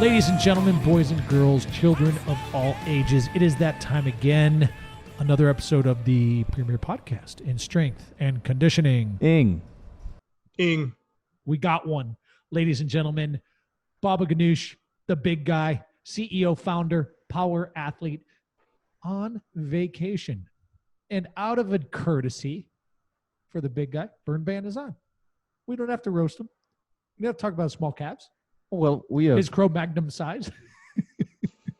Ladies and gentlemen, boys and girls, children of all ages, it is that time again. Another episode of the premier podcast in strength and conditioning. Ing. We got one. Ladies and gentlemen, Baba Ganoush, the big guy, CEO, founder, power athlete, on vacation. And out of a courtesy for the big guy, Burn Ban is on. We don't have to roast him. We don't have to talk about small calves. Well, we have His Cro-Magnon size.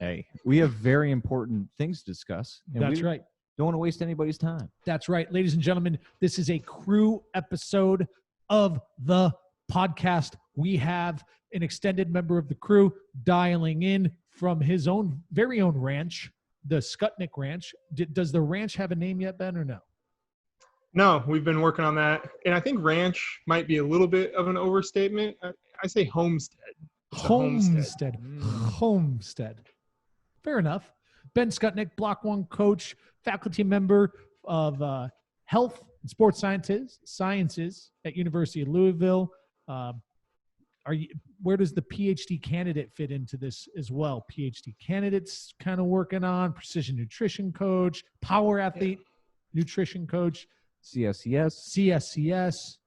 hey, we have very important things to discuss. And That's we right. Don't want to waste anybody's time. That's right. Ladies and gentlemen, this is a crew episode of the podcast. We have an extended member of the crew dialing in from his own very own ranch, the Skutnik Ranch. Does the ranch have a name yet, Ben, or no? No, we've been working on that. And I think ranch might be a little bit of an overstatement. I say homestead. It's a Homestead. Homestead. Fair enough. Ben Skutnik, Block 1 coach, faculty member of health and sports sciences at University of Louisville. Where does the PhD candidate fit into this as well? PhD candidates kind of working on precision nutrition coach, power athlete, nutrition coach, CSCS.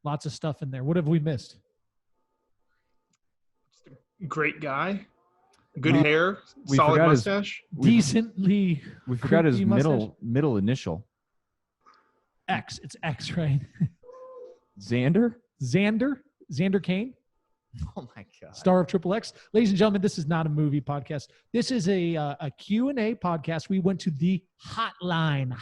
Lots of stuff in there. What have we missed? Great guy. Good hair. Solid mustache. Decently. We forgot his mustache. middle initial. X. It's X, right? Xander Kane, Oh my God. star of Triple X. Ladies and gentlemen, this is not a movie podcast. This is a Q&A podcast. We went to the hotline,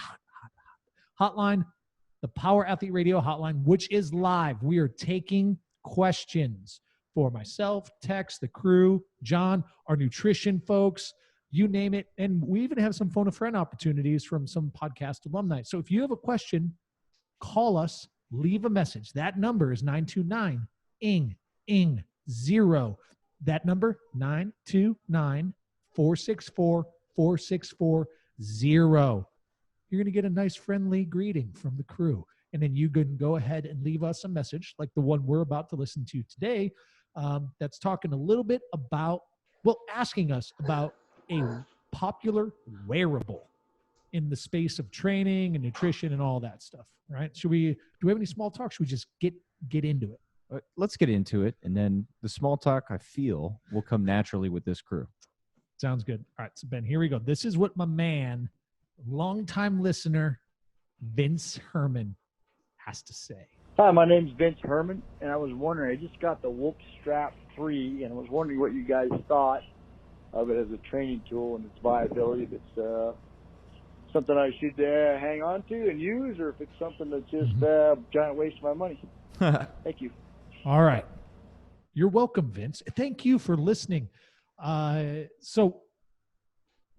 the Power Athlete Radio hotline, which is live. We are taking questions for myself, Tex, the crew, John, our nutrition folks, you name it. And we even have some phone a friend opportunities from some podcast alumni. So if you have a question, call us, leave a message. That number is 929-ING-0. That number, 929-464-4640. You're going to get a nice friendly greeting from the crew. And then you can go ahead and leave us a message like the one we're about to listen to today, that's talking a little bit about, asking us about a popular wearable in the space of training and nutrition and all that stuff, right? Do we have any small talk? Should we just get into it? Let's get into it, and then the small talk, I feel, will come naturally with this crew. Sounds good. All right, so Ben, here we go. This is what my man, longtime listener, Vince Herman, has to say. Hi, my name's Vince Herman, and I was wondering, I just got the Whoop Strap 3, and I was wondering what you guys thought of it as a training tool and its viability. If it's something I should hang on to and use, or if it's something that's just a giant waste of my money. Thank you. All right. You're welcome, Vince. Thank you for listening. So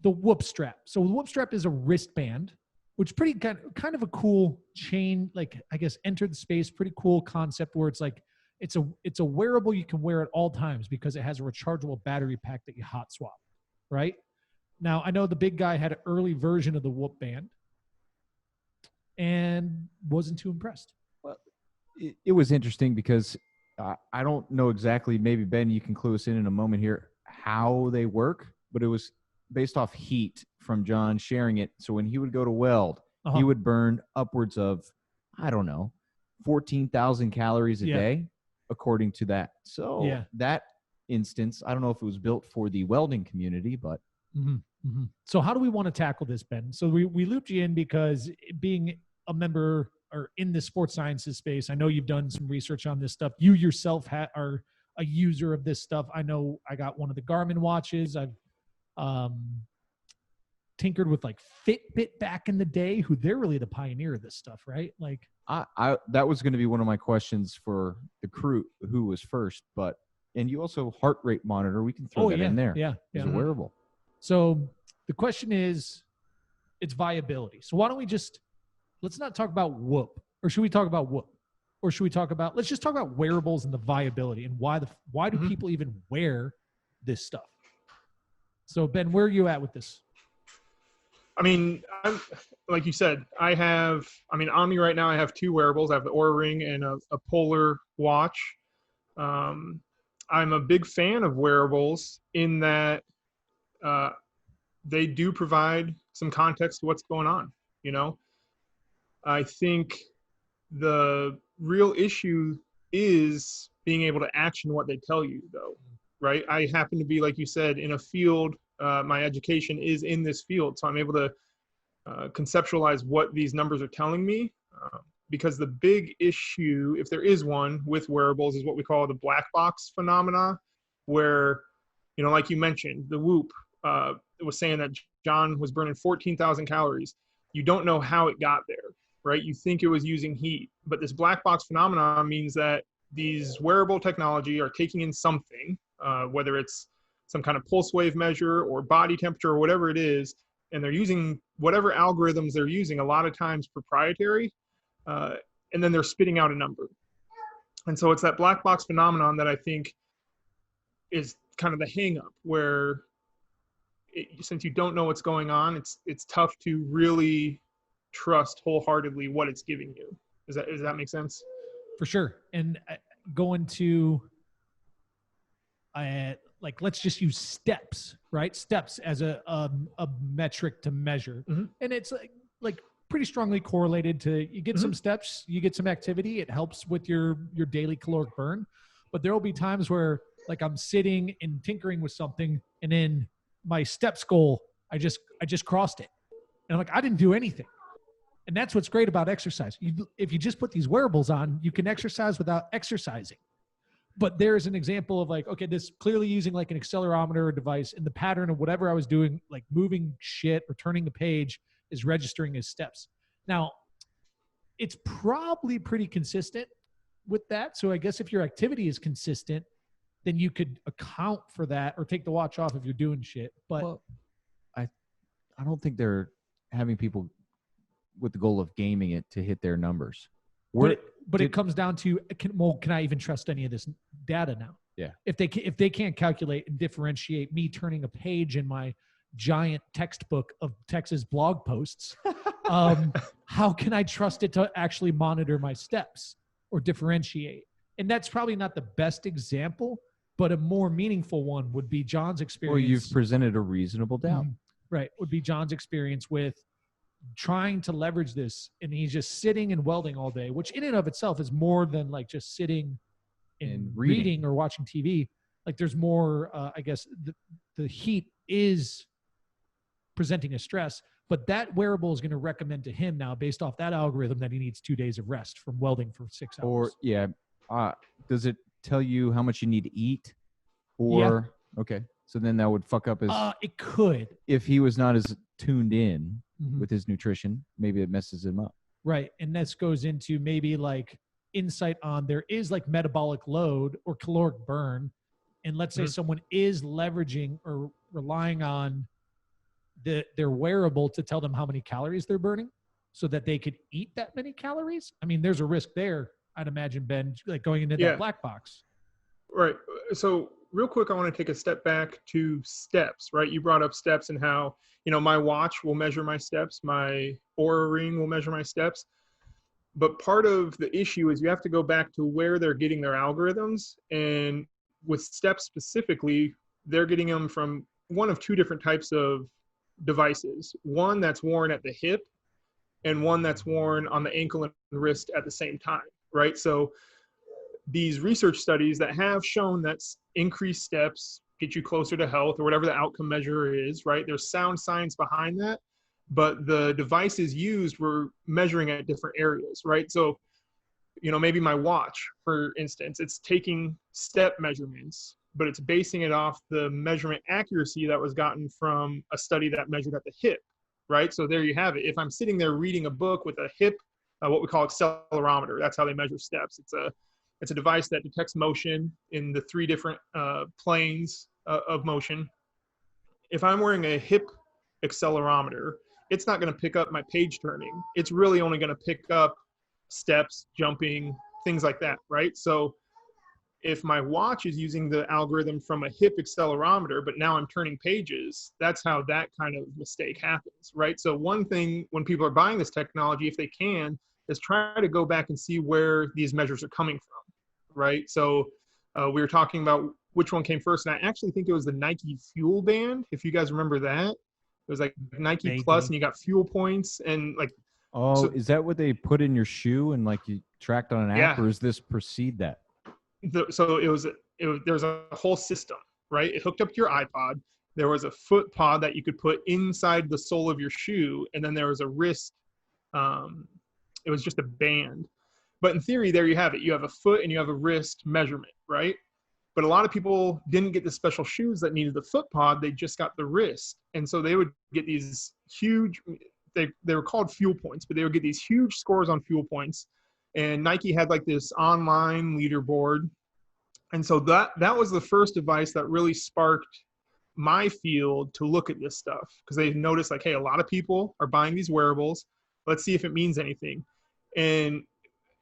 the Whoop Strap. So the Whoop Strap is a wristband, which pretty kind of a cool chain, like I guess entered the space, pretty cool concept where it's like, it's a wearable you can wear at all times because it has a rechargeable battery pack that you hot swap, right? Now, I know the big guy had an early version of the Whoop Band and wasn't too impressed. Well, it was interesting because I don't know exactly, maybe Ben, you can clue us in a moment here, how they work, but it was based off heat from John sharing it. So when he would go to weld, he would burn upwards of, 14,000 calories a day, according to that. So that instance, I don't know if it was built for the welding community, but. So how do we want to tackle this, Ben? So we looped you in because being a member or in the sports sciences space, I know you've done some research on this stuff. You yourself are a user of this stuff. I know I got one of the Garmin watches. I've tinkered with like Fitbit back in the day, they're really the pioneer of this stuff, right? Like I that was going to be one of my questions for the crew, who was first, and you also heart rate monitor. We can throw that in there. As a wearable. So the question is, it's viability. So why don't we let's not talk about Whoop, or should we talk about Whoop? Or should we let's just talk about wearables and the viability and why do people even wear this stuff? So Ben, where are you at with this? I mean, like you said, on me right now, I have two wearables. I have the Oura Ring and a Polar watch. I'm a big fan of wearables in that they do provide some context to what's going on. You know, I think the real issue is being able to action what they tell you, though, right? I happen to be, like you said, in a field. My education is in this field, so I'm able to conceptualize what these numbers are telling me. Because the big issue, if there is one, with wearables is what we call the black box phenomena, where, you know, like you mentioned, the Whoop was saying that John was burning 14,000 calories. You don't know how it got there, right? You think it was using heat, but this black box phenomenon means that these wearable technology are taking in something, whether it's some kind of pulse wave measure or body temperature or whatever it is, and they're using whatever algorithms they're using, a lot of times proprietary, and then they're spitting out a number. And so it's that black box phenomenon that I think is kind of the hang up, where since you don't know what's going on, it's tough to really trust wholeheartedly what it's giving you. Does that make sense? For sure. And going to like, let's just use steps, right? Steps as a metric to measure. Mm-hmm. And it's like pretty strongly correlated to, you get some steps, you get some activity, it helps with your daily caloric burn. But there will be times where, like, I'm sitting and tinkering with something, and then my steps goal, I just crossed it. And I'm like, I didn't do anything. And that's what's great about exercise. If you just put these wearables on, you can exercise without exercising. But there's an example of, like, okay, this clearly using like an accelerometer or device, and the pattern of whatever I was doing, like moving shit or turning the page, is registering as steps. Now, it's probably pretty consistent with that. So I guess if your activity is consistent, then you could account for that, or take the watch off if you're doing shit. But well, I don't think they're having people with the goal of gaming it to hit their numbers. But it comes down to, can I even trust any of this data now? Yeah. If they can't calculate and differentiate me turning a page in my giant textbook of Texas blog posts, how can I trust it to actually monitor my steps or differentiate? And that's probably not the best example, but a more meaningful one would be John's experience. Well, you've presented a reasonable doubt. Right. Would be John's experience with trying to leverage this, and he's just sitting and welding all day, which in and of itself is more than like just sitting and reading or watching TV. Like, there's more, I guess the heat is presenting a stress, but that wearable is going to recommend to him now, based off that algorithm, that he needs 2 days of rest from welding for 6 hours. Or does it tell you how much you need to eat? Or okay, so then that would fuck up his. It could, if he was not as tuned in with his nutrition, maybe it messes him up. Right, and this goes into maybe like insight on, there is like metabolic load or caloric burn, and let's say someone is leveraging or relying on their wearable to tell them how many calories they're burning, so that they could eat that many calories. I mean, there's a risk there, I'd imagine, Ben, like going into that black box. Right. So real quick, I want to take a step back to steps, right? You brought up steps and how, you know, my watch will measure my steps, my Oura ring will measure my steps. But part of the issue is you have to go back to where they're getting their algorithms. And with steps specifically, they're getting them from one of two different types of devices. One that's worn at the hip, and one that's worn on the ankle and wrist at the same time, right? So these research studies that have shown that increased steps get you closer to health, or whatever the outcome measure is, right? There's sound science behind that, but the devices used were measuring at different areas, right? So, you know, maybe my watch, for instance, it's taking step measurements, but it's basing it off the measurement accuracy that was gotten from a study that measured at the hip, right? So there you have it. If I'm sitting there reading a book with a hip, what we call accelerometer, that's how they measure steps. It's a device that detects motion in the 3 different planes of motion. If I'm wearing a hip accelerometer, it's not going to pick up my page turning. It's really only going to pick up steps, jumping, things like that, right? So if my watch is using the algorithm from a hip accelerometer, but now I'm turning pages, that's how that kind of mistake happens, right? So one thing when people are buying this technology, if they can, is try to go back and see where these measures are coming from, right? So we were talking about which one came first. And I actually think it was the Nike Fuel Band, if you guys remember that. It was like Nike Vaguely. Plus, and you got fuel points, and like, Oh, so, is that what they put in your shoe and like you tracked on an app, Yeah. or is this precede that? so it was there was a whole system, right? It hooked up to your iPod. There was a foot pod that you could put inside the sole of your shoe, and then there was a wrist. It was just a band. But in theory, there you have it. You have a foot and you have a wrist measurement, right? But a lot of people didn't get the special shoes that needed the foot pod. They just got the wrist. And so they would get these huge, they were called fuel points, but they would get these huge scores on fuel points. And Nike had like this online leaderboard. And so that was the first device that really sparked my field to look at this stuff, because they noticed like, hey, a lot of people are buying these wearables. Let's see if it means anything. And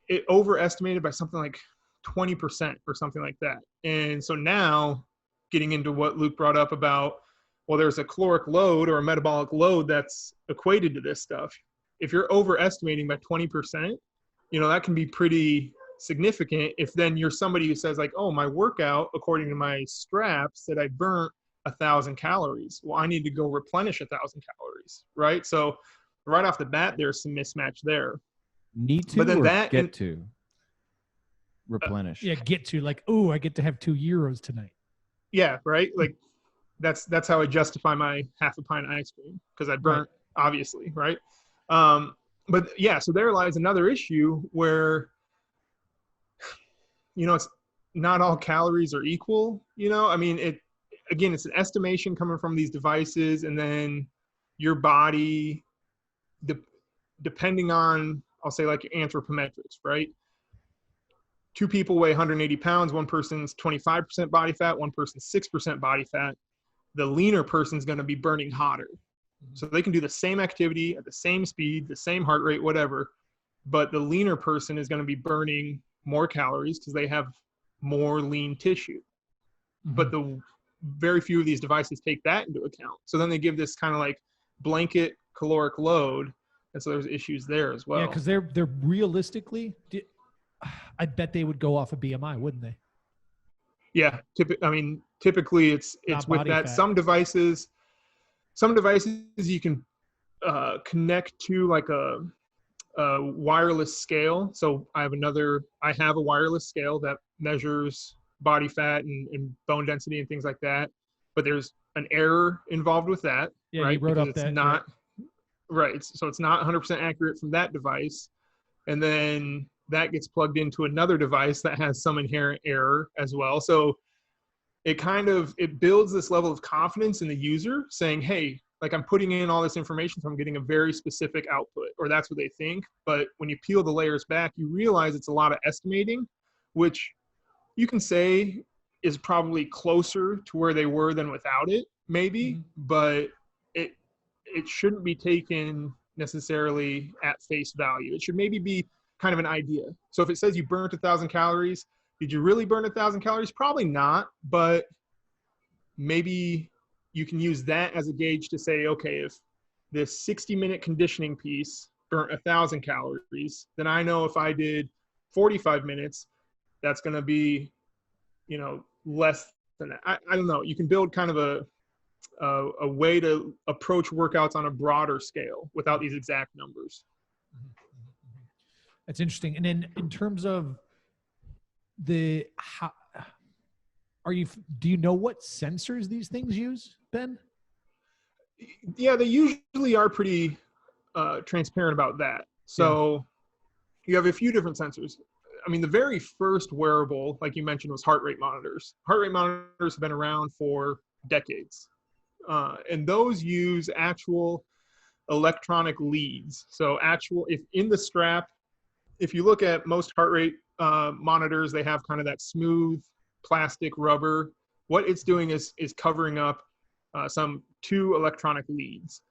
it overestimated by something like 20% or something like that. And so now, getting into what Luke brought up about, well, there's a caloric load or a metabolic load that's equated to this stuff. If you're overestimating by 20%, that can be pretty significant. If then you're somebody who says like, oh, my workout, according to my straps, said I burnt 1,000 calories. Well, I need to go replenish 1,000 calories, right? So right off the bat, there's some mismatch there. Need to, but then or get to replenish? Yeah, get to like, oh, I get to have 2 euros tonight. Yeah, right. Like that's how I justify my half a pint of ice cream, because I burnt, obviously, right? But yeah, so there lies another issue where, it's not all calories are equal. I mean, it's an estimation coming from these devices, and then your body, depending on, I'll say like your anthropometrics, right? 2 people weigh 180 pounds. One person's 25% body fat, one person's 6% body fat. The leaner person's going to be burning hotter. So they can do the same activity at the same speed, the same heart rate, whatever, but the leaner person is going to be burning more calories because they have more lean tissue. Mm-hmm. But the very few of these devices take that into account. So then they give this kind of like blanket caloric load. And so there's issues there as well. Yeah, because they're realistically, I bet they would go off of BMI, wouldn't they? Yeah, typically it's with that. Fat. Some devices you can connect to like a wireless scale. So I have a wireless scale that measures body fat and bone density and things like that. But there's an error involved with that. Yeah, right? you wrote because up it's that. not right. So it's not 100% accurate from that device, and then that gets plugged into another device that has some inherent error as well. So it builds this level of confidence in the user, saying, hey, like I'm putting in all this information, so I'm getting a very specific output, or that's what they think. But when you peel the layers back, you realize it's a lot of estimating, which you can say is probably closer to where they were than without it, maybe, Mm-hmm. but it shouldn't be taken necessarily at face value. It should maybe be kind of an idea. So if it says you burnt 1,000 calories, did you really burn 1,000 calories? Probably not, but maybe you can use that as a gauge to say, okay, if this 60-minute conditioning piece burnt 1,000 calories, then I know if I did 45 minutes, that's going to be, less than that. I don't know. You can build kind of a way to approach workouts on a broader scale without these exact numbers. That's interesting. And then in terms of do you know what sensors these things use, Ben? Yeah, they usually are pretty transparent about that. So you have a few different sensors. I mean, the very first wearable, like you mentioned, was heart rate monitors. Heart rate monitors have been around for decades. And those use actual electronic leads. So if in the strap, if you look at most heart rate monitors, they have kind of that smooth plastic rubber. What it's doing is covering up some 2 electronic leads.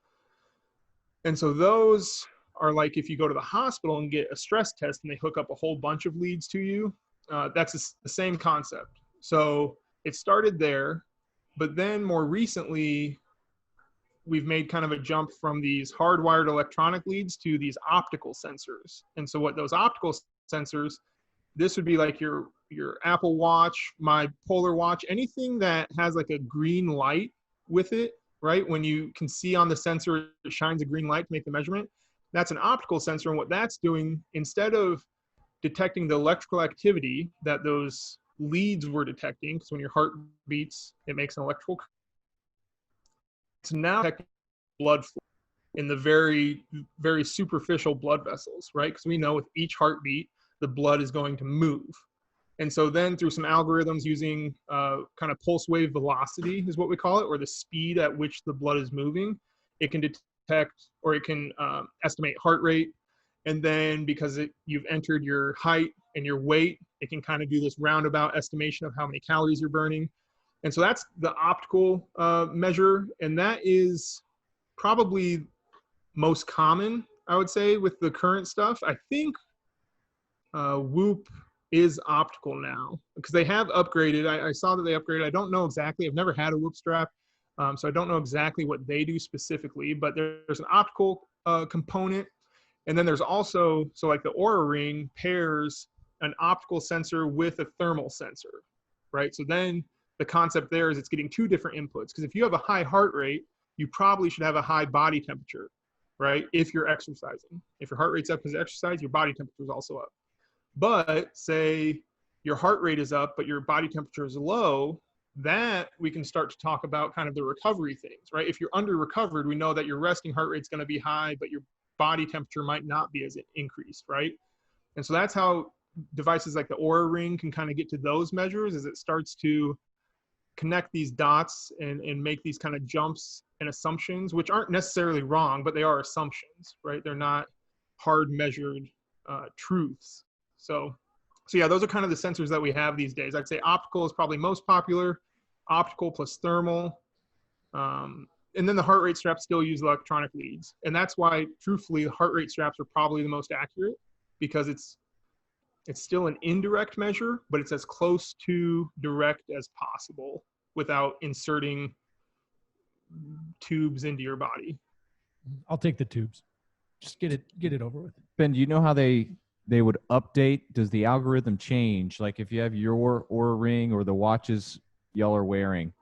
And so those are like if you go to the hospital and get a stress test and they hook up a whole bunch of leads to you, that's the same concept. So it started there, but then more recently, we've made kind of a jump from these hardwired electronic leads to these optical sensors. And so what those optical sensors, this would be like your your Apple Watch, my Polar Watch, anything that has like a green light with it, right? When you can see on the sensor, it shines a green light to make the measurement. That's an optical sensor. And what that's doing, instead of detecting the electrical activity that those leads were detecting, because when your heart beats, it makes an electrical, it's now detecting blood flow in the very, very superficial blood vessels, right? Because we know with each heartbeat, the blood is going to move. And so then through some algorithms using kind of pulse wave velocity is what we call it, or the speed at which the blood is moving, it can detect, or it can estimate heart rate. And then because you've entered your height and your weight, it can kind of do this roundabout estimation of how many calories you're burning. And so that's the optical measure. And that is probably most common, I would say, with the current stuff. I think Whoop is optical now because they have upgraded. I saw that they upgraded. I don't know exactly. I've never had a Whoop strap, so I don't know exactly what they do specifically, but there's an optical component. And then there's also, so like the Oura Ring pairs an optical sensor with a thermal sensor, right? So then the concept there is it's getting two different inputs, because if you have a high heart rate, you probably should have a high body temperature, right? If you're exercising. If your heart rate's up because of exercise, your body temperature is also up. But say your heart rate is up, but your body temperature is low, that we can start to talk about kind of the recovery things, right? If you're under recovered, we know that your resting heart rate is going to be high, but your body temperature might not be as increased, right? And so that's how devices like the Oura Ring can kind of get to those measures, as it starts to connect these dots and make these kind of jumps and assumptions, which aren't necessarily wrong, but they are assumptions, right? They're not hard measured truths. So yeah, those are kind of the sensors that we have these days. I'd say optical is probably most popular, optical plus thermal. And then the heart rate straps still use electronic leads. And that's why, truthfully, the heart rate straps are probably the most accurate, because it's still an indirect measure, but it's as close to direct as possible without inserting tubes into your body. I'll take the tubes. Just get it over with. Ben, do you know how they would update? Does the algorithm change? Like if you have your Oura Ring or the watches y'all are wearing,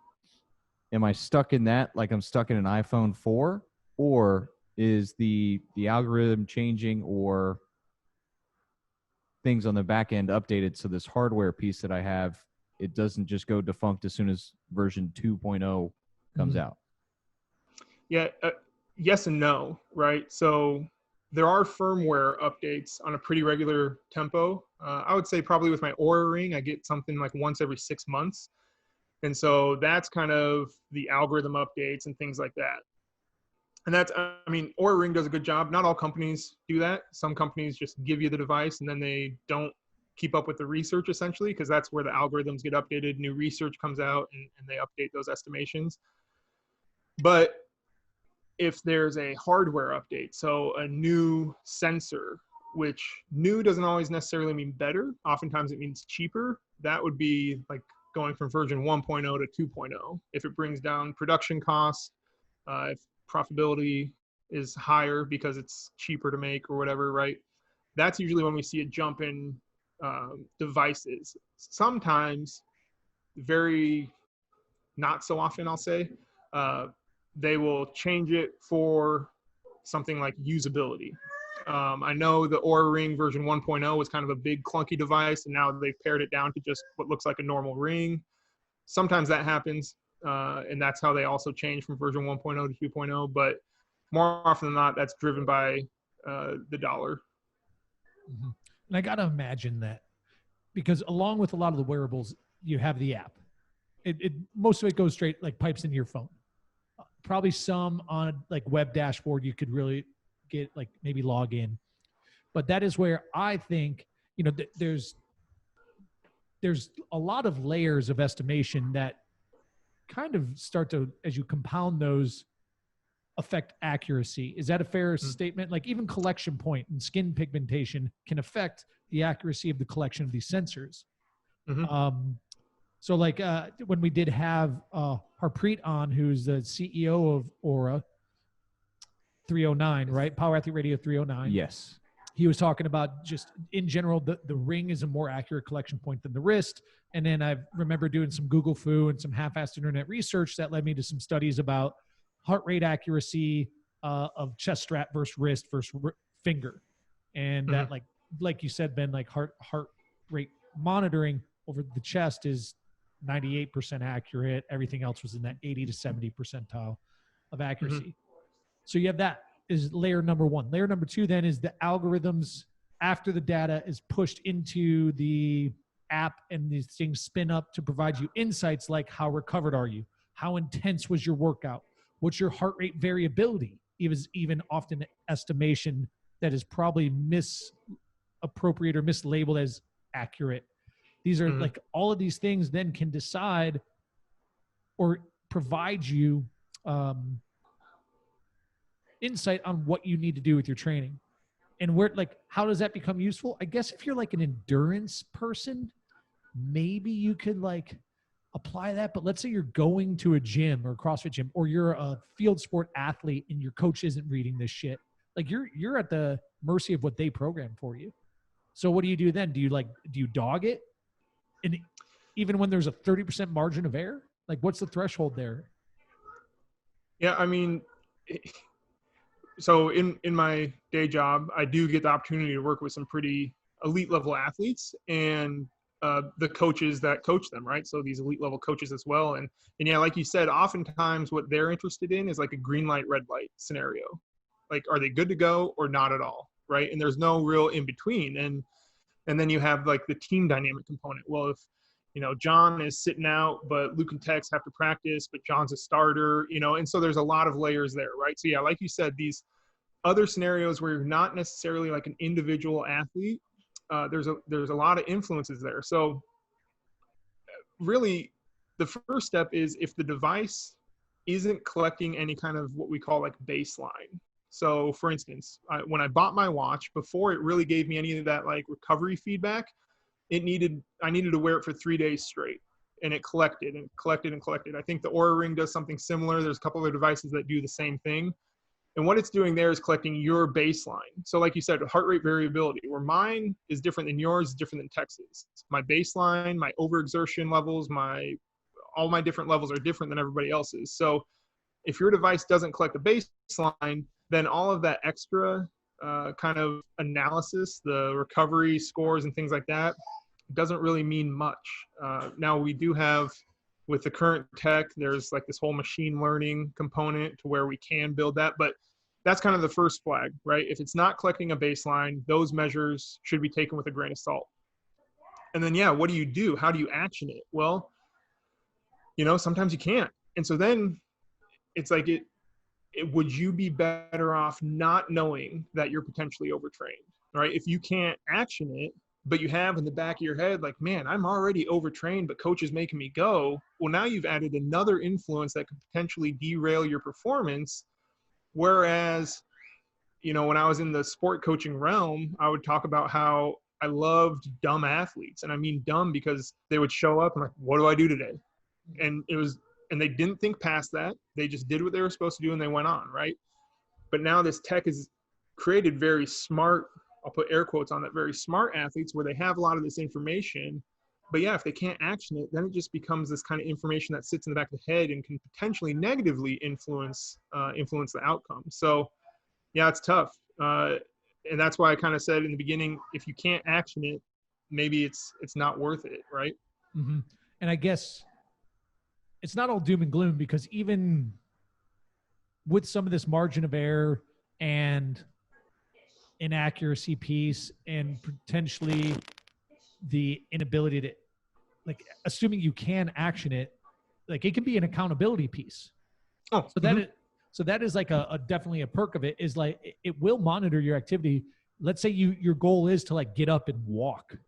am I stuck in that like I'm stuck in an iPhone 4? Or is the algorithm changing, or things on the back end updated so this hardware piece that I have, it doesn't just go defunct as soon as version 2.0 comes out? Yeah, yes and no, right? So there are firmware updates on a pretty regular tempo. I would say probably with my Oura Ring, I get something like once every 6 months. And so that's kind of the algorithm updates and things like that. And that's, I mean, Oura Ring does a good job. Not all companies do that. Some companies just give you the device and then they don't keep up with the research, essentially, because that's where the algorithms get updated. New research comes out and they update those estimations. But if there's a hardware update, so a new sensor, which new doesn't always necessarily mean better. Oftentimes it means cheaper. That would be like going from version 1.0 to 2.0. If it brings down production costs, if profitability is higher because it's cheaper to make or whatever, right? That's usually when we see a jump in devices. Sometimes, very not so often, I'll say, they will change it for something like usability. I know the Oura Ring version 1.0 was kind of a big clunky device, and now they've pared it down to just what looks like a normal ring. Sometimes that happens, and that's how they also change from version 1.0 to 2.0. But more often than not, that's driven by the dollar. Mm-hmm. And I got to imagine that, because along with a lot of the wearables, you have the app. Most of it goes straight, like pipes into your phone. Probably some on like web dashboard you could really get, like maybe log in. But that is where I think, there's a lot of layers of estimation that kind of start to, as you compound those, affect accuracy. Is that a fair statement? Like even collection point and skin pigmentation can affect the accuracy of the collection of these sensors. Mm-hmm. So like when we did have Harpreet on, who's the CEO of Oura 309, right? Power Athlete Radio 309. Yes. he was talking about just in general, the ring is a more accurate collection point than the wrist. And then I remember doing some Google foo and some half-assed internet research that led me to some studies about heart rate accuracy of chest strap versus wrist versus finger. And that, like you said, Ben, like heart rate monitoring over the chest is 98% accurate. Everything else was in that 80 to 70 percentile of accuracy. So you have that is layer number one. Layer number two then is the algorithms after the data is pushed into the app, and these things spin up to provide you insights like how recovered are you? How intense was your workout? What's your heart rate variability? It was even often an estimation that is probably misappropriate or mislabeled as accurate. These are like all of these things then can decide or provide you insight on what you need to do with your training. And where, like, how does that become useful? I guess if you're like an endurance person, maybe you could like apply that. But let's say you're going to a gym or a CrossFit gym, or you're a field sport athlete and your coach isn't reading this shit. Like you're at the mercy of what they program for you. So what do you do then? Do you dog it? And even when there's a 30% margin of error, like what's the threshold there? Yeah, I mean, so in my day job, I do get the opportunity to work with some pretty elite level athletes and the coaches that coach them, right? So these elite level coaches as well. And yeah, like you said, oftentimes what they're interested in is like a green light, red light scenario. Like, are they good to go or not at all, right? And there's no real in between. And then you have like the team dynamic component. Well, if, you know, John is sitting out, but Luke and Tex have to practice, but John's a starter, you know, and so there's a lot of layers there, right? So yeah, like you said, these other scenarios where you're not necessarily like an individual athlete, there's a lot of influences there. So really the first step is if the device isn't collecting any kind of what we call like baseline. So for instance, when I bought my watch, before it really gave me any of that like recovery feedback, I needed to wear it for 3 days straight, and it collected and collected and collected. I think the Oura Ring does something similar. There's a couple other devices that do the same thing. And what it's doing there is collecting your baseline. So like you said, heart rate variability, where mine is different than yours, different than Tex's. My baseline, my overexertion levels, all my different levels are different than everybody else's. So if your device doesn't collect the baseline, then all of that extra kind of analysis, the recovery scores and things like that, doesn't really mean much. Now we do have, with the current tech, there's like this whole machine learning component to where we can build that, but that's kind of the first flag, right? If it's not collecting a baseline, those measures should be taken with a grain of salt. And then, yeah, what do you do? How do you action it? Well, you know, sometimes you can't. And so then it's like, would you be better off not knowing that you're potentially overtrained, right? If you can't action it, but you have in the back of your head, like, man, I'm already overtrained, but coach is making me go. Well, now you've added another influence that could potentially derail your performance. Whereas, you know, when I was in the sport coaching realm, I would talk about how I loved dumb athletes. And I mean dumb because they would show up and like, what do I do today? And they didn't think past that. They just did what they were supposed to do and they went on, right? But now this tech has created very smart, I'll put air quotes on that, very smart athletes where they have a lot of this information. But yeah, if they can't action it, then it just becomes this kind of information that sits in the back of the head and can potentially negatively influence the outcome. So yeah, it's tough. And that's why I kind of said in the beginning, if you can't action it, maybe it's not worth it, right? Mm-hmm. And I guess it's not all doom and gloom, because even with some of this margin of error and inaccuracy piece and potentially the inability to, like, assuming you can action it, like, it can be an accountability piece. Oh, so that is like a definitely a perk of it, is like it will monitor your activity. Let's say your goal is to like get up and walk.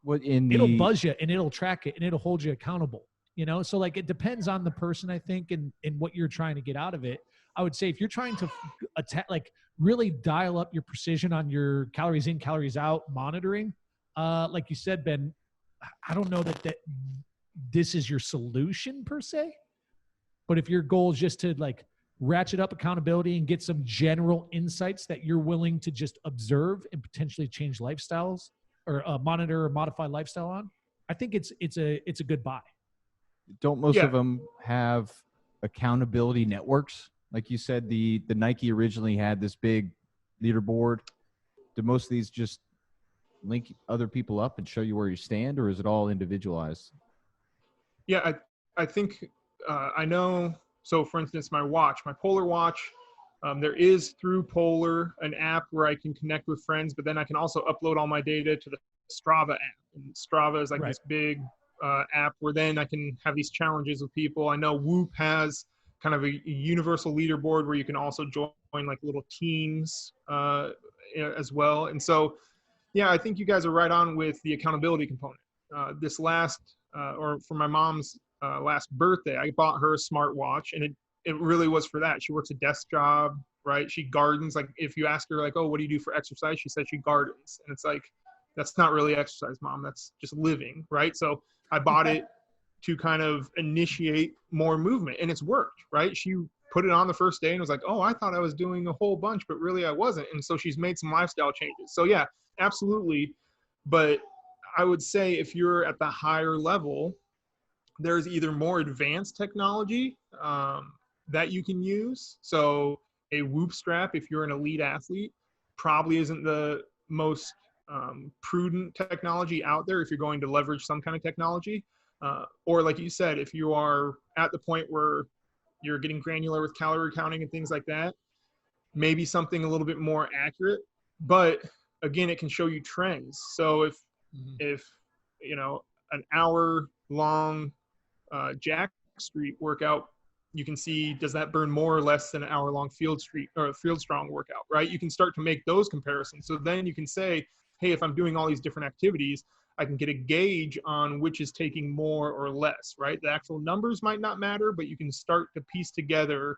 It'll buzz you and it'll track it and it'll hold you accountable. You know, so like it depends on the person, I think, and what you're trying to get out of it. I would say if you're trying to attack, like really dial up your precision on your calories in, calories out monitoring, like you said, Ben, I don't know that this is your solution per se, but if your goal is just to like ratchet up accountability and get some general insights that you're willing to just observe and potentially change lifestyles or monitor or modify lifestyle on, I think it's a good buy. Don't most Yeah. of them have accountability networks? Like you said, the Nike originally had this big leaderboard. Do most of these just link other people up and show you where you stand, or is it all individualized? Yeah, I think I know. So, for instance, my Polar watch, there is through Polar an app where I can connect with friends, but then I can also upload all my data to the Strava app. And Strava is like Right. this big app where then I can have these challenges with people. I know Whoop has kind of a universal leaderboard where you can also join like little teams as well. And so, yeah, I think you guys are right on with the accountability component. This last, or for my mom's last birthday, I bought her a smartwatch, and it really was for that. She works a desk job, right? She gardens. Like if you ask her like, oh, what do you do for exercise? She says she gardens. And it's like, that's not really exercise, Mom. That's just living, right? So I bought it to kind of initiate more movement, and it's worked, right? She put it on the first day and was like, oh, I thought I was doing a whole bunch, but really I wasn't. And so she's made some lifestyle changes. So yeah, absolutely. But I would say if you're at the higher level, there's either more advanced technology that you can use. So a Whoop strap, if you're an elite athlete, probably isn't the most prudent technology out there if you're going to leverage some kind of technology. Or like you said, if you are at the point where you're getting granular with calorie counting and things like that, maybe something a little bit more accurate. But again, it can show you trends. So if you know, an hour long Jack Street workout, you can see, does that burn more or less than an hour long Field Strong workout, right? You can start to make those comparisons. So then you can say, hey, if I'm doing all these different activities, I can get a gauge on which is taking more or less, right? The actual numbers might not matter, but you can start to piece together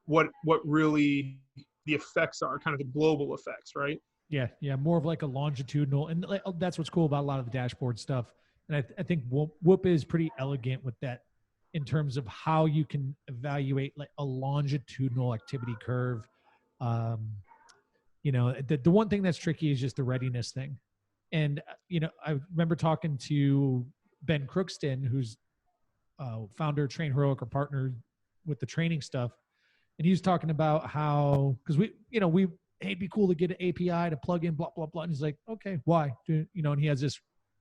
what really the effects are, kind of the global effects, right? Yeah, more of like a longitudinal, and that's what's cool about a lot of the dashboard stuff. And I think Whoop is pretty elegant with that in terms of how you can evaluate like a longitudinal activity curve. You know, the one thing that's tricky is just the readiness thing. And, you know, I remember talking to Ben Crookston, who's founder of Train Heroic or partner with the training stuff. And he was talking about how, because hey, it'd be cool to get an API to plug in, blah, blah, blah. And he's like, okay, why? You know, and he has this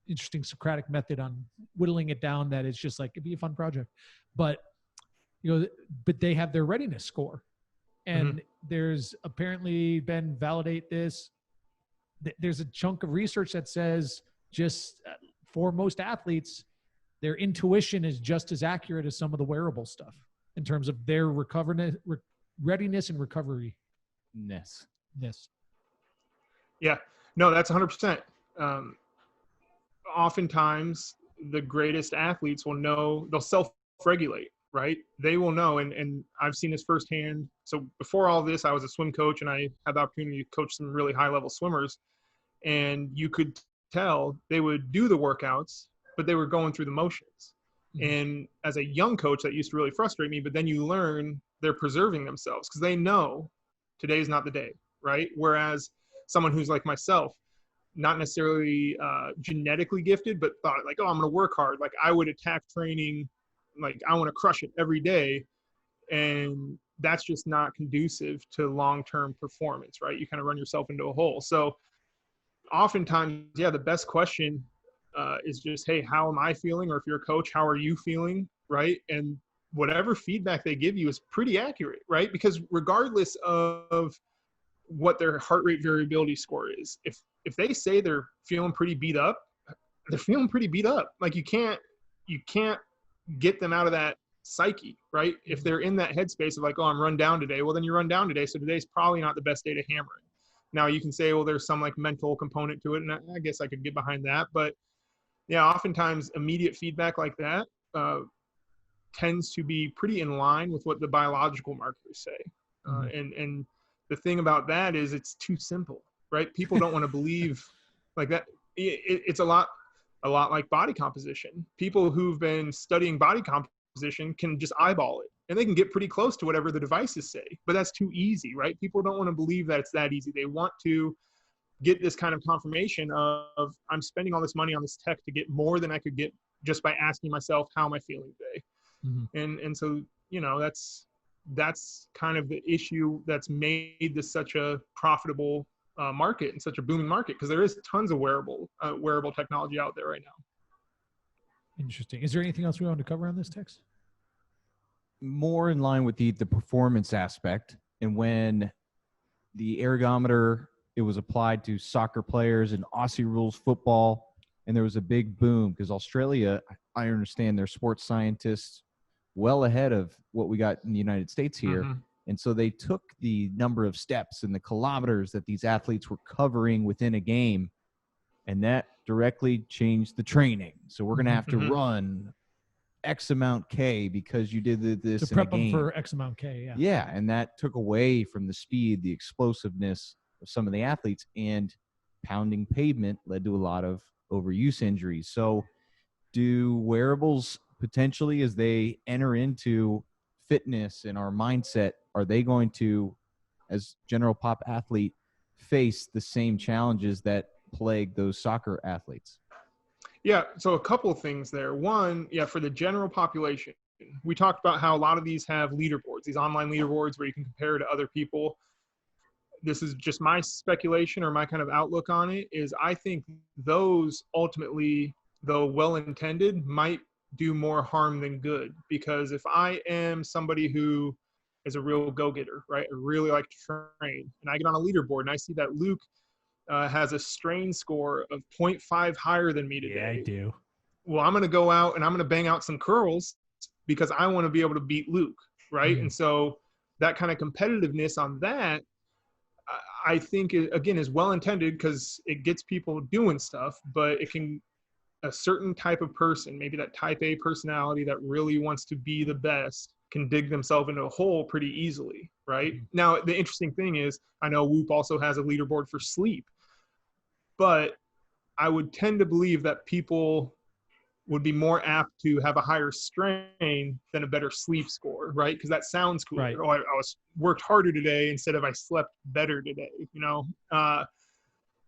interesting Socratic method on whittling it down that it's just like, it'd be a fun project. But, but they have their readiness score. And there's apparently been validate this. There's a chunk of research that says just for most athletes, their intuition is just as accurate as some of the wearable stuff in terms of their readiness and recovery. Yes. Yeah, no, that's 100%. Oftentimes the greatest athletes will know, they'll self-regulate, right? They will know. And I've seen this firsthand. So before all this, I was a swim coach, and I had the opportunity to coach some really high level swimmers, and you could tell they would do the workouts, but they were going through the motions. And as a young coach, that used to really frustrate me, but then you learn they're preserving themselves because they know today's not the day, right? Whereas someone who's like myself, not necessarily genetically gifted, but thought like, oh, I'm going to work hard. Like I would attack training, like I want to crush it every day. And that's just not conducive to long-term performance, right? You kind of run yourself into a hole. So oftentimes, yeah, the best question is just, hey, how am I feeling? Or if you're a coach, how are you feeling, right? And whatever feedback they give you is pretty accurate, right? Because regardless of what their heart rate variability score is, if they say they're feeling pretty beat up, they're feeling pretty beat up. Like you can't get them out of that psyche, right? If they're in that headspace of like, oh, I'm run down today, well, then you run down today. So today's probably not the best day to hammer it. Now you can say, well, there's some like mental component to it, and I guess I could get behind that. But yeah, oftentimes immediate feedback like that tends to be pretty in line with what the biological markers say. And the thing about that is it's too simple, right? People don't want to believe like that. It's a lot like body composition. People who've been studying body composition can just eyeball it and they can get pretty close to whatever the devices say, but that's too easy, right? People don't want to believe that it's that easy. They want to get this kind of confirmation of I'm spending all this money on this tech to get more than I could get just by asking myself, how am I feeling today? And so, you know, that's kind of the issue that's made this such a profitable market and such a booming market, because there is tons of wearable technology out there right now. Interesting. Is there anything else we want to cover on this, Tex? More in line with the performance aspect, and when the ergometer, it was applied to soccer players and Aussie rules football, and there was a big boom because Australia, I understand their sports scientists well ahead of what we got in the United States here. And so they took the number of steps and the kilometers that these athletes were covering within a game, and that directly changed the training. So we're going to have to run X amount K because you did this to in a prep them game. for X amount K. Yeah. Yeah. And that took away from the speed, the explosiveness of some of the athletes, and pounding pavement led to a lot of overuse injuries. So do wearables potentially, as they enter into fitness and our mindset, are they going to, as general pop athlete, face the same challenges that plague those soccer athletes? Yeah, so a couple of things there. One, yeah, for the general population, we talked about how a lot of these have leaderboards, these online leaderboards where you can compare to other people. This is just my speculation or my kind of outlook on it, is I think those ultimately, though well-intended, might do more harm than good. Because if I am somebody who is a real go-getter, right, I really like to train, and I get on a leaderboard and I see that Luke has a strain score of 0.5 higher than me today. Yeah, I do. Well, I'm going to go out and I'm going to bang out some curls because I want to be able to beat Luke, right? And so that kind of competitiveness on that, I think, again, is well-intended because it gets people doing stuff, but it can, a certain type of person, maybe that type A personality that really wants to be the best, can dig themselves into a hole pretty easily, right? Now, the interesting thing is, I know Whoop also has a leaderboard for sleep, but I would tend to believe that people would be more apt to have a higher strain than a better sleep score, right? Because that sounds cool. Right. Oh, I was worked harder today instead of I slept better today, you know?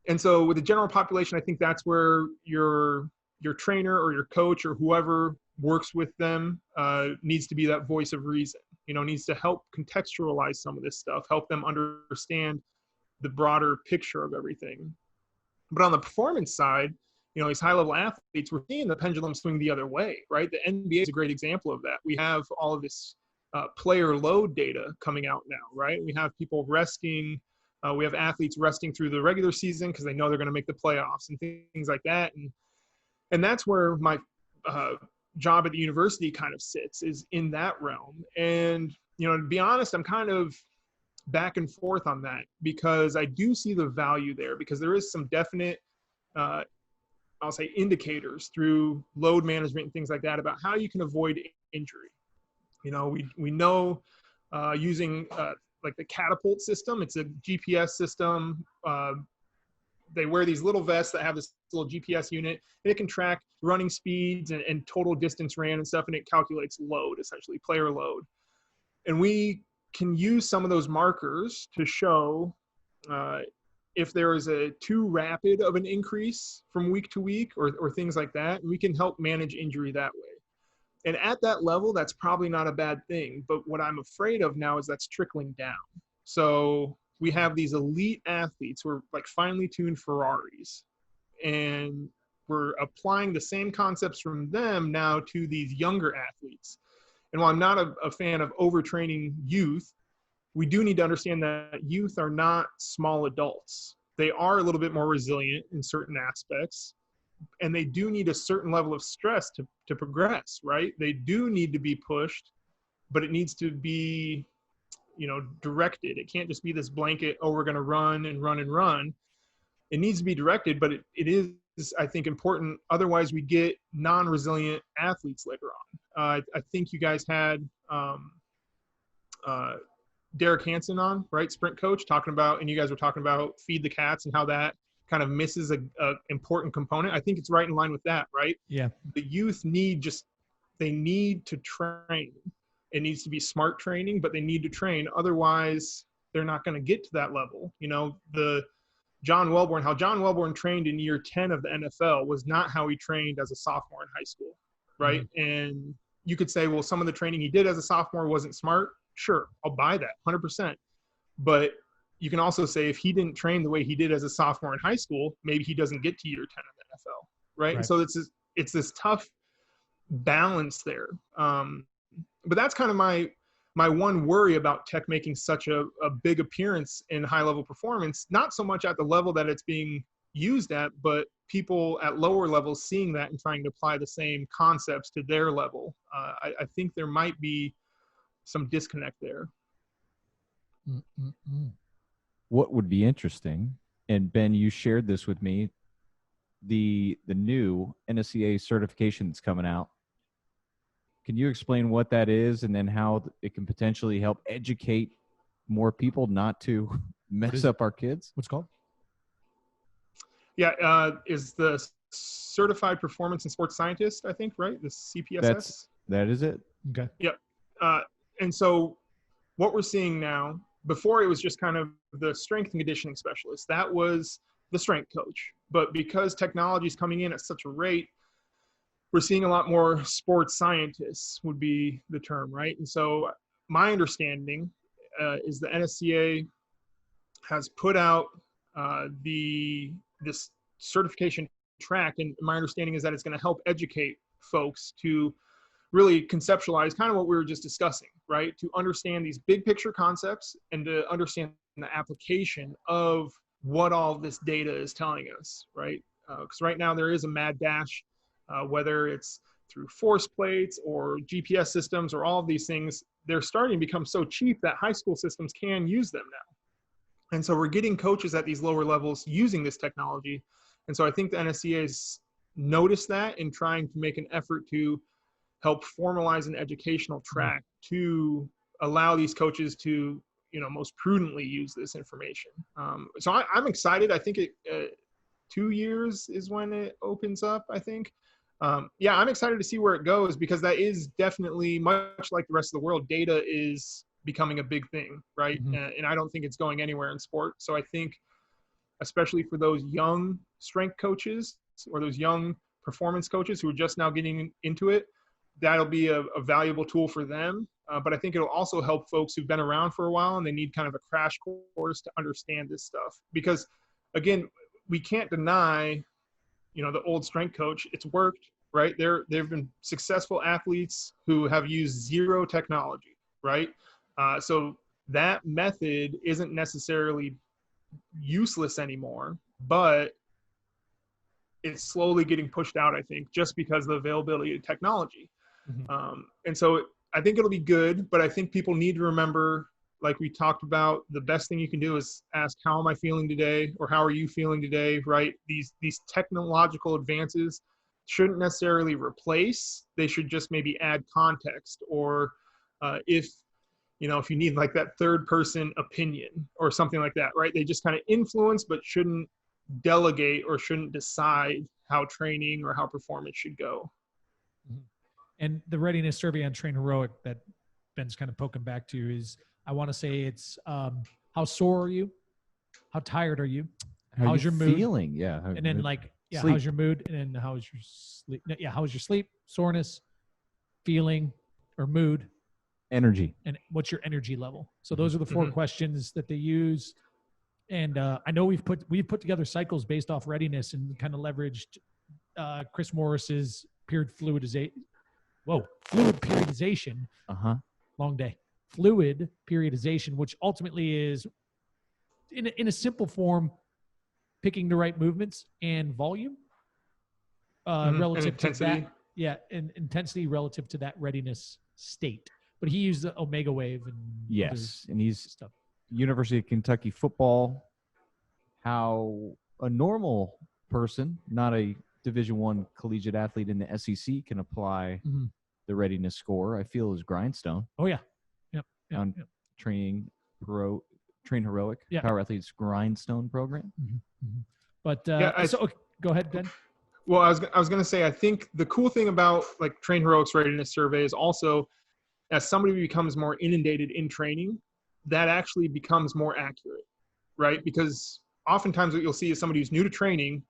And so with the general population, I think that's where your trainer or your coach or whoever works with them needs to be that voice of reason, you know, needs to help contextualize some of this stuff, help them understand the broader picture of everything. But on the performance side, you know, these high-level athletes, we're seeing the pendulum swing the other way, right? The NBA is a great example of that. We have all of this player load data coming out now, right? We have people resting. We have athletes resting through the regular season because they know they're going to make the playoffs and things like that. And that's where my job at the university kind of sits, is in that realm. And, you know, to be honest, I'm kind of back and forth on that, because I do see the value there, because there is some definite, I'll say, indicators through load management and things like that about how you can avoid injury. You know, we know using like the catapult system, it's a GPS system. They wear these little vests that have this little GPS unit, and it can track running speeds and total distance ran and stuff, and it calculates load, essentially player load. And we can use some of those markers to show if there is a too rapid of an increase from week to week or things like that. And we can help manage injury that way. And at that level, that's probably not a bad thing. But what I'm afraid of now is that's trickling down. So we have these elite athletes who are like finely tuned Ferraris, and we're applying the same concepts from them now to these younger athletes. And while I'm not a fan of overtraining youth, we do need to understand that youth are not small adults. They are a little bit more resilient in certain aspects, and they do need a certain level of stress to progress, right? They do need to be pushed, but it needs to be, you know, directed. It can't just be this blanket, oh, we're going to run and run and run. It needs to be directed, but it is, I think, important. Otherwise, we get non-resilient athletes later on. I think you guys had Derek Hansen on, right? Sprint coach, talking about, and you guys were talking about feed the cats and how that kind of misses a important component. I think it's right in line with that, right? Yeah. The youth need they need to train. It needs to be smart training, but they need to train. Otherwise, they're not going to get to that level. You know, how John Wellborn trained in year 10 of the NFL was not how he trained as a sophomore in high school, right? And you could say, well, some of the training he did as a sophomore wasn't smart. Sure, I'll buy that 100%. But you can also say if he didn't train the way he did as a sophomore in high school, maybe he doesn't get to year 10 of the NFL, right? And so it's this tough balance there. But that's kind of my one worry about tech making such a big appearance in high level performance, not so much at the level that it's being used at, but people at lower levels seeing that and trying to apply the same concepts to their level. I think there might be some disconnect there. What would be interesting, and Ben, you shared this with me, the new NSCA certification that's coming out. Can you explain what that is and then how it can potentially help educate more people not to mess up our kids? What's it called? Yeah, is the Certified Performance and Sports Scientist, I think, right? The CPSS? That is it. Okay. Yep. And so what we're seeing now, before it was just kind of the strength and conditioning specialist. That was the strength coach. But because technology is coming in at such a rate, we're seeing a lot more sports scientists would be the term, right? And so my understanding is the NSCA has put out this certification track, and my understanding is that it's going to help educate folks to really conceptualize kind of what we were just discussing, right? To understand these big picture concepts and to understand the application of what all this data is telling us, right? Because right now there is a mad dash, whether it's through force plates or GPS systems or all of these things, they're starting to become so cheap that high school systems can use them now. And so we're getting coaches at these lower levels using this technology. And so I think the NSCA has noticed that and trying to make an effort to help formalize an educational track to allow these coaches to, most prudently use this information. So I'm excited. I think 2 years is when it opens up, I think. Yeah, I'm excited to see where it goes, because that is definitely, much like the rest of the world, data is becoming a big thing, right? And I don't think it's going anywhere in sport. So I think, especially for those young strength coaches or those young performance coaches who are just now getting into it, that'll be a valuable tool for them. But I think it'll also help folks who've been around for a while and they need kind of a crash course to understand this stuff. Because, again, we can't deny, the old strength coach, it's worked, right? They've been successful athletes who have used zero technology, right? So that method isn't necessarily useless anymore, but it's slowly getting pushed out, I think, just because of the availability of technology. And so I think it'll be good, but I think people need to remember, like we talked about, the best thing you can do is ask, how am I feeling today? Or how are you feeling today, right? These technological advances shouldn't necessarily replace, they should just maybe add context, or if you need like that third person opinion or something like that, right? They just kind of influence, but shouldn't delegate or shouldn't decide how training or how performance should go. And the readiness survey on Train Heroic that Ben's kind of poking back to is, I want to say it's how sore are you? How tired are you? How's your mood? Feeling? Yeah. And then sleep. How's your mood? And then how's your sleep? Yeah. How's your sleep, soreness, feeling, or mood? Energy. And what's your energy level? So those are the 4 questions that they use. And I know we've put together cycles based off readiness and kind of leveraged Chris Morris's fluid periodization. Long day. Fluid periodization, which ultimately is in a simple form, picking the right movements and volume relative to that. Yeah, and intensity relative to that readiness state. But he used the omega wave and and he's stuff. University of Kentucky football. How a normal person, not a Division I collegiate athlete in the SEC, can apply the readiness score, I feel, is grindstone. Oh yeah. On Train Heroic, Power Athletes Grindstone program. But so go ahead, Ben. Well, I was going to say, I think the cool thing about like Train Heroic's readiness survey is also as somebody becomes more inundated in training, that actually becomes more accurate, right? Because oftentimes what you'll see is somebody who's new to training,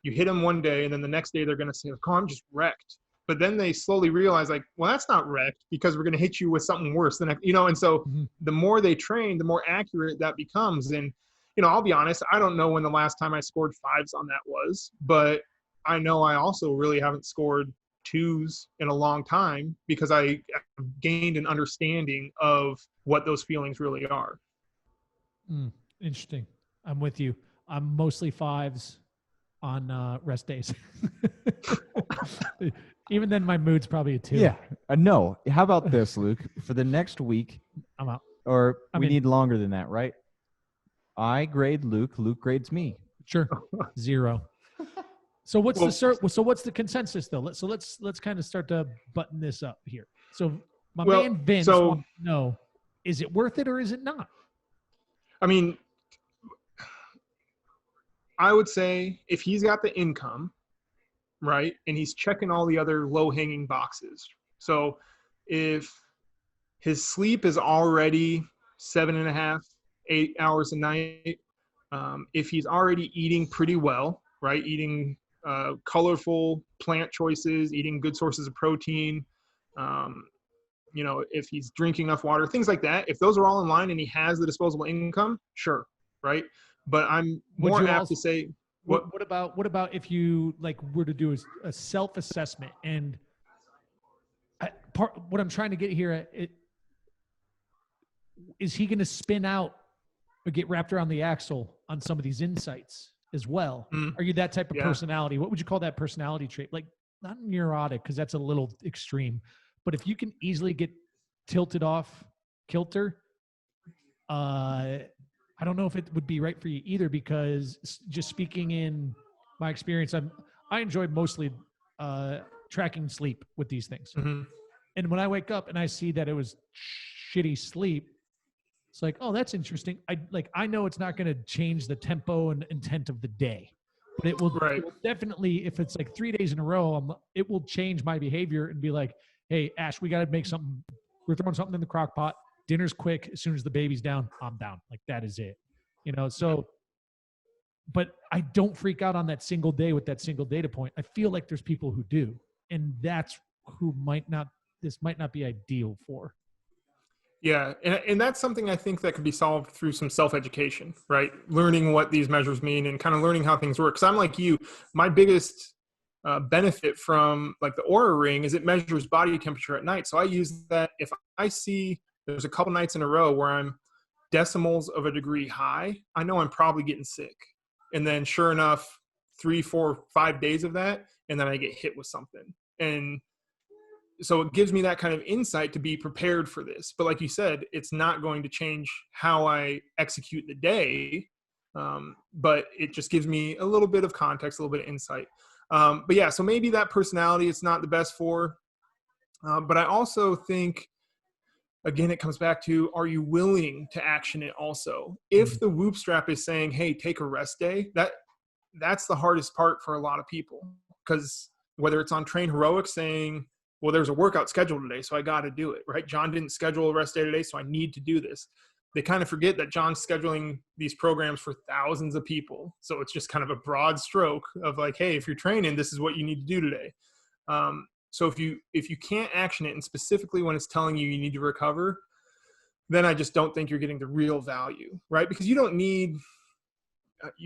you hit them one day and then the next day they're going to say, oh, I'm just wrecked. But then they slowly realize like, well, that's not wrecked because we're going to hit you with something worse than, and so the more they train, the more accurate that becomes. And, I'll be honest, I don't know when the last time I scored 5s on that was, but I know I also really haven't scored 2s in a long time because I gained an understanding of what those feelings really are. Interesting. I'm with you. I'm mostly 5s on rest days. Even then, my mood's probably a 2. Yeah. No. How about this, Luke? For the next week, I'm out. or we need longer than that, right? I grade Luke. Luke grades me. Sure. 0. So what's the consensus though? Let's kind of start to button this up here. So my man Vince wants to know, is it worth it or is it not? I mean, I would say if he's got the income, right, and he's checking all the other low-hanging boxes. So if his sleep is already 7.5, 8 hours a night, if he's already eating pretty well, right, eating colorful plant choices, eating good sources of protein, if he's drinking enough water, things like that, if those are all in line and he has the disposable income, sure, right? But I'm more apt to say, what about if you were to do a self-assessment and what I'm trying to get here is he going to spin out or get wrapped around the axle on some of these insights as well? Are you that type of personality? What would you call that personality trait? Like, not neurotic, because that's a little extreme, but if you can easily get tilted off kilter, I don't know if it would be right for you either, because just speaking in my experience, I enjoy mostly tracking sleep with these things. And when I wake up and I see that it was shitty sleep, it's like, oh, that's interesting. I know it's not going to change the tempo and intent of the day, but it will definitely, if it's 3 days in a row, it will change my behavior and be like, hey, Ash, we got to make something. We're throwing something in the crock pot. Dinner's quick. As soon as the baby's down, I'm down. That is it. So, but I don't freak out on that single day with that single data point. I feel like there's people who do, and that's who this might not be ideal for. Yeah. And that's something I think that could be solved through some self-education, right? Learning what these measures mean and kind of learning how things work. Because I'm like you, my biggest benefit from the Oura Ring is it measures body temperature at night. So I use that if I see there's a couple nights in a row where I'm decimals of a degree high, I know I'm probably getting sick. And then sure enough, 3, 4, 5 days of that, and then I get hit with something. And so it gives me that kind of insight to be prepared for this. But like you said, it's not going to change how I execute the day. But it just gives me a little bit of context, a little bit of insight. But yeah, so maybe that personality it's not the best for. But I also think, again, it comes back to, are you willing to action it also? If the Whoop strap is saying, hey, take a rest day, that's the hardest part for a lot of people. Because whether it's on Train Heroic saying, well, there's a workout scheduled today, so I got to do it, right? John didn't schedule a rest day today, so I need to do this. They kind of forget that John's scheduling these programs for thousands of people. So it's just kind of a broad stroke of hey, if you're training, this is what you need to do today. So if you can't action it, and specifically when it's telling you need to recover, then I just don't think you're getting the real value, right? Because you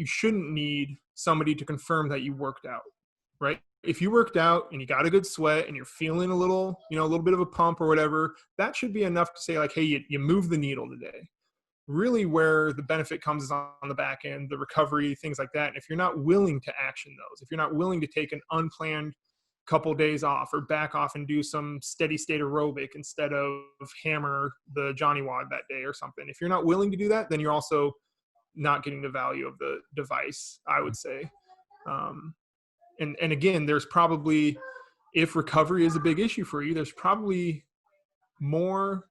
shouldn't need somebody to confirm that you worked out, right? If you worked out and you got a good sweat and you're feeling a little bit of a pump or whatever, that should be enough to say hey, you moved the needle today. Really where the benefit comes is on the back end, the recovery, things like that. And if you're not willing to action those, if you're not willing to take an unplanned couple days off or back off and do some steady state aerobic instead of hammer the Johnny Wad that day or something, if you're not willing to do that, then you're also not getting the value of the device, I would say. And again, there's probably, if recovery is a big issue for you, there's probably more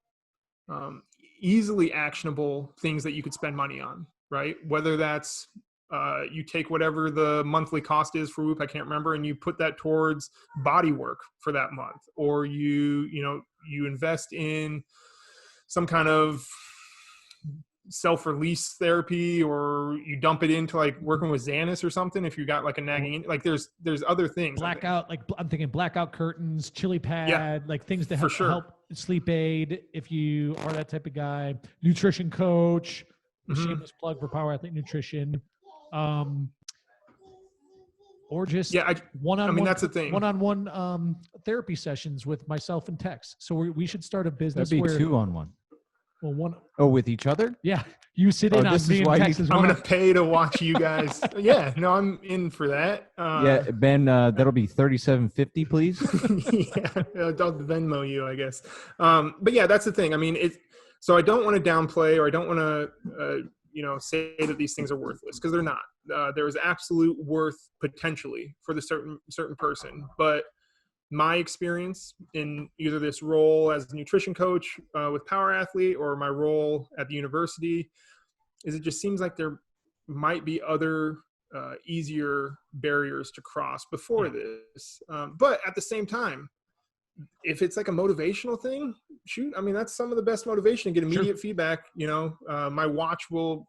easily actionable things that you could spend money on, right? Whether that's you take whatever the monthly cost is for Whoop, I can't remember, and you put that towards body work for that month, or you invest in some kind of self-release therapy, or you dump it into like working with Xannis or something if you got like a nagging, like there's other things. Blackout, like I'm thinking blackout curtains, chili pad, like things to help sleep aid if you are that type of guy. Nutrition coach, shameless plug for Power Athlete Nutrition. Or just one-on-one. I mean, that's the thing. One-on-one therapy sessions with myself and Tex. So we should start a business. That'd be 2-on-1. Well, one. Oh, with each other? Yeah, you sit in on me and Texas. I'm gonna pay to watch you guys. Yeah, no, I'm in for that. Yeah, Ben, that'll be $37.50, please. Yeah, I'll Venmo you, I guess. But yeah, that's the thing. I mean, so I don't want to downplay, or I don't want to, say that these things are worthless, because they're not. There is absolute worth potentially for the certain person, but my experience in either this role as a nutrition coach with Power Athlete, or my role at the university, is it just seems like there might be other easier barriers to cross before this. But at the same time, if it's like a motivational thing, shoot, I mean, that's some of the best motivation to get immediate feedback. My watch will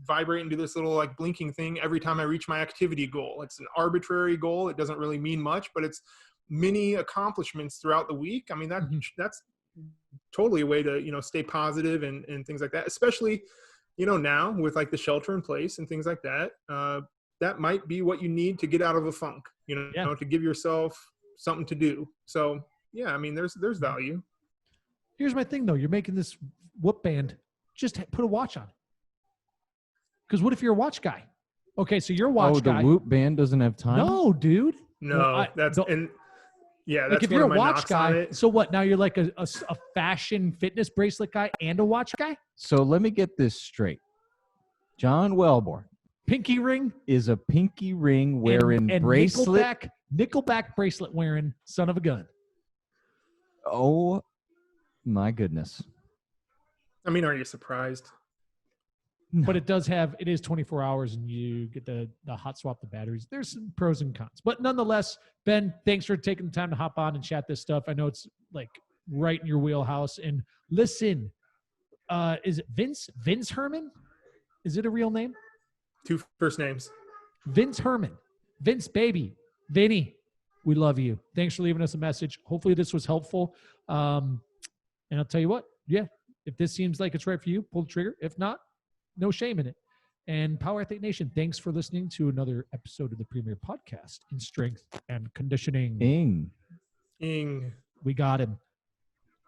vibrate and do this little like blinking thing every time I reach my activity goal. It's an arbitrary goal. It doesn't really mean much, but it's many accomplishments throughout the week. I mean, that's totally a way to, stay positive and things like that, especially, now with like the shelter in place and things like that. That might be what you need to get out of a funk, to give yourself something to do. So yeah, I mean, there's value. Here's my thing though. You're making this Whoop band, just put a watch on. Because what if you're a watch guy? Okay, so you're a watch guy. Oh, the Whoop band doesn't have time? No, dude. No, that's like if you're a watch guy, so what? Now you're like a fashion fitness bracelet guy and a watch guy? So let me get this straight. John Wellborn. Pinky ring? Is a pinky ring wearing and bracelet. Nickelback bracelet wearing son of a gun. Oh, my goodness. I mean, are you surprised? No. But it is 24 hours and you get the hot swap the batteries. There's some pros and cons. But nonetheless, Ben, thanks for taking the time to hop on and chat this stuff. I know it's like right in your wheelhouse. And listen, is it Vince Herman? Is it a real name? 2 first names. Vince Herman. Vince, baby. Vinny, we love you. Thanks for leaving us a message. Hopefully this was helpful. And I'll tell you what, if this seems like it's right for you, pull the trigger. If not, no shame in it. And Power Athlete Nation, thanks for listening to another episode of the Premier Podcast in Strength and Conditioning. Ing. We got him.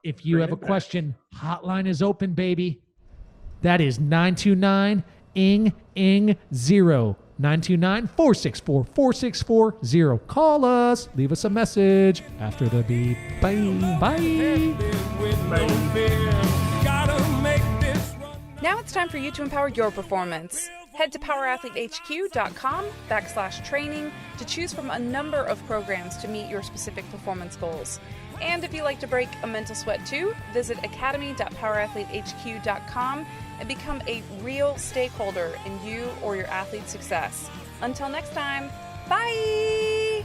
If you have a question, hotline is open, baby. That is 929-ING-0. 929-464-4640. Call us. Leave us a message after the beep. Bye. Bye. Now it's time for you to empower your performance. Head to powerathletehq.com/training to choose from a number of programs to meet your specific performance goals. And if you like to break a mental sweat too, visit academy.powerathletehq.com and become a real stakeholder in you or your athlete's success. Until next time, bye!